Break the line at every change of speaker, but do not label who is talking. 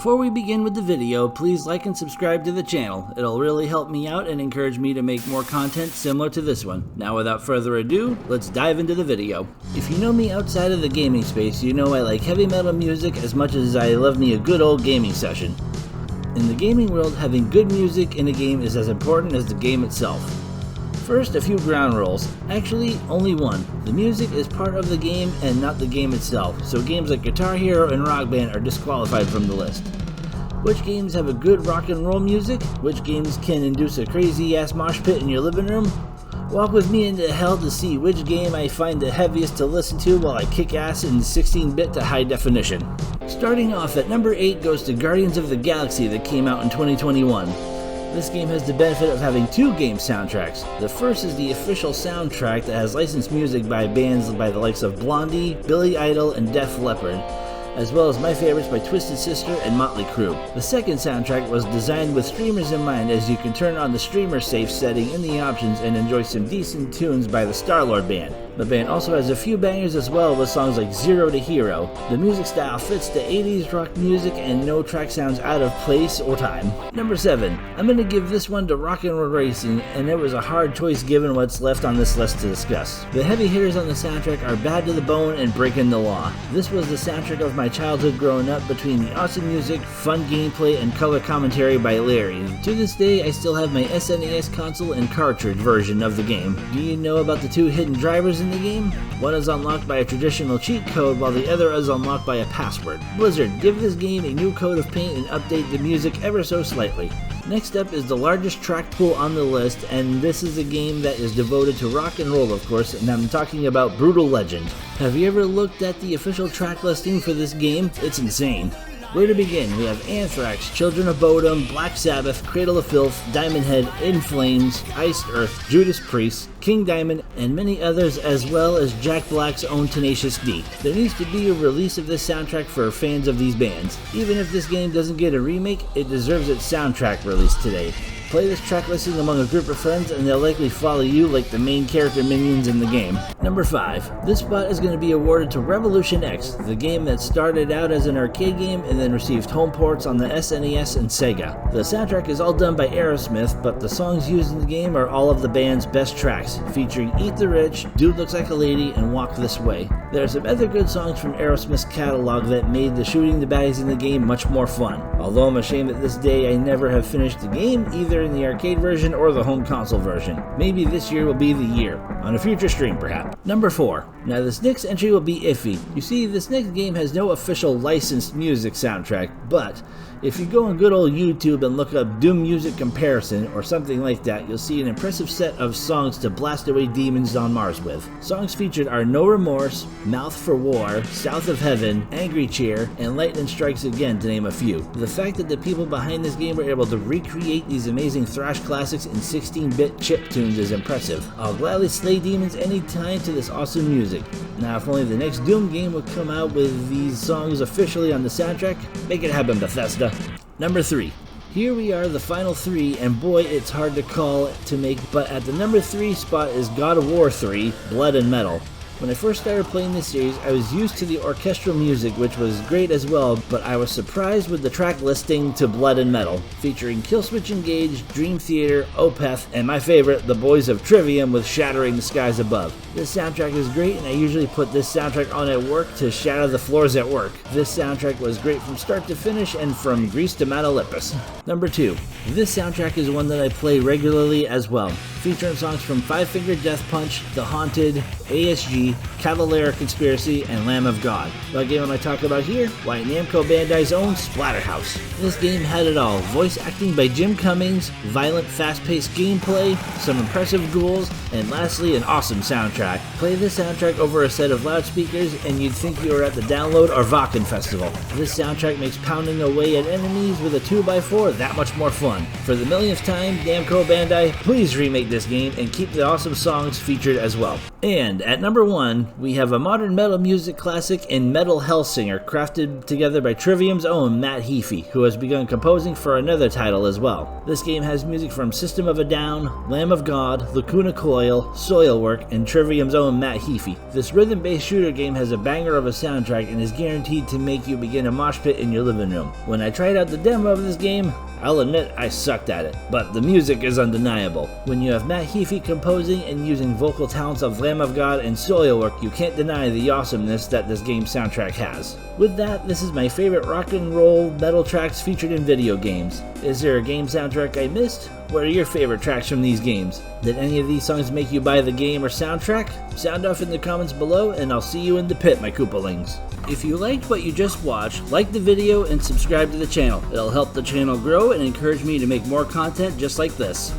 Before we begin with the video, please like and subscribe to the channel. It'll really help me out and encourage me to make more content similar to this one. Now without further ado, let's dive into the video. If you know me outside of the gaming space, you know I like heavy metal music as much as I love me a good old gaming session. In the gaming world, having good music in a game is as important as the game itself. First, a few ground rules. Actually, only one. The music is part of the game and not the game itself, so games like Guitar Hero and Rockband are disqualified from the list. Which games have a good rock and roll music? Which games can induce a crazy ass mosh pit in your living room? Walk with me into hell to see which game I find the heaviest to listen to while I kick ass in 16-bit to high definition. Starting off at number 8 goes to Guardians of the Galaxy that came out in 2021. This game has the benefit of having two game soundtracks. The first is the official soundtrack that has licensed music by bands by the likes of Blondie, Billy Idol, and Def Leppard, as well as my favorites by Twisted Sister and Motley Crue. The second soundtrack was designed with streamers in mind, as you can turn on the streamer safe setting in the options and enjoy some decent tunes by the Star-Lord Band. The band also has a few bangers as well, with songs like Zero to Hero. The music style fits the 80s rock music and no track sounds out of place or time. Number 7. I'm going to give this one to Rock and Roll Racing, and it was a hard choice given what's left on this list to discuss. The heavy hitters on the soundtrack are Bad to the Bone and Breaking the Law. This was the soundtrack of my childhood growing up, between the awesome music, fun gameplay, and color commentary by Larry. To this day, I still have my SNES console and cartridge version of the game. Do you know about the two hidden drivers in the game? One is unlocked by a traditional cheat code, while the other is unlocked by a password. Blizzard, give this game a new coat of paint and update the music ever so slightly. Next up is the largest track pool on the list, and this is a game that is devoted to rock and roll, of course, and I'm talking about Brutal Legend. Have you ever looked at the official track listing for this game? It's insane. Where to begin? We have Anthrax, Children of Bodom, Black Sabbath, Cradle of Filth, Diamond Head, In Flames, Iced Earth, Judas Priest, King Diamond, and many others, as well as Jack Black's own Tenacious D. There needs to be a release of this soundtrack for fans of these bands. Even if this game doesn't get a remake, it deserves its soundtrack release today. Play this track listing among a group of friends and they'll likely follow you like the main character minions in the game. Number 5. This spot is going to be awarded to Revolution X, the game that started out as an arcade game and then received home ports on the SNES and Sega. The soundtrack is all done by Aerosmith, but the songs used in the game are all of the band's best tracks, featuring Eat the Rich, Dude Looks Like a Lady, and Walk This Way. There are some other good songs from Aerosmith's catalog that made the shooting the baddies in the game much more fun. Although I'm ashamed that this day I never have finished the game, either in the arcade version or the home console version. Maybe this year will be the year, on a future stream perhaps. Number 4. Now this next entry will be iffy. You see, this next game has no official licensed music soundtrack, but if you go on good old YouTube and look up Doom Music Comparison or something like that, you'll see an impressive set of songs to blast away demons on Mars with. Songs featured are No Remorse, Mouth for War, South of Heaven, Angry Chair, and Lightning Strikes Again, to name a few. The fact that the people behind this game were able to recreate these amazing thrash classics in 16-bit chiptunes is impressive. I'll gladly slay demons anytime to this awesome music. Now if only the next Doom game would come out with these songs officially on the soundtrack, make it happen, Bethesda. Number 3. Here we are, the final 3, and boy, it's hard to call to make, but at the number 3 spot is God of War 3, Blood and Metal. When I first started playing this series, I was used to the orchestral music, which was great as well, but I was surprised with the track listing to Blood and Metal, featuring Killswitch Engage, Dream Theater, Opeth, and my favorite, the boys of Trivium with Shattering the Skies Above. This soundtrack is great, and I usually put this soundtrack on at work to shatter the floors at work. This soundtrack was great from start to finish and from Greece to Mount Olympus. Number 2. This soundtrack is one that I play regularly as well, featuring songs from Five Finger Death Punch, The Haunted, ASG, Cavalera Conspiracy, and Lamb of God. What game am I talking about here? Why, Namco Bandai's own Splatterhouse. This game had it all. Voice acting by Jim Cummings, violent fast-paced gameplay, some impressive ghouls, and lastly an awesome soundtrack. Play this soundtrack over a set of loudspeakers and you'd think you were at the Download or Wacken Festival. This soundtrack makes pounding away at enemies with a 2x4 that much more fun. For the millionth time, Namco Bandai, please remake this game and keep the awesome songs featured as well. And at number 1, 1, we have a modern metal music classic in Metal Hellsinger, crafted together by Trivium's own Matt Heafy, who has begun composing for another title as well. This game has music from System of a Down, Lamb of God, Lacuna Coil, Soilwork, and Trivium's own Matt Heafy. This rhythm-based shooter game has a banger of a soundtrack and is guaranteed to make you begin a mosh pit in your living room. When I tried out the demo of this game, I'll admit I sucked at it, but the music is undeniable. When you have Matt Heafy composing and using vocal talents of Lamb of God and Soilwork, you can't deny the awesomeness that this game's soundtrack has. With that, this is my favorite rock and roll metal tracks featured in video games. Is there a game soundtrack I missed? What are your favorite tracks from these games? Did any of these songs make you buy the game or soundtrack? Sound off in the comments below, and I'll see you in the pit, my Koopalings. If you liked what you just watched, like the video and subscribe to the channel. It'll help the channel grow and encourage me to make more content just like this.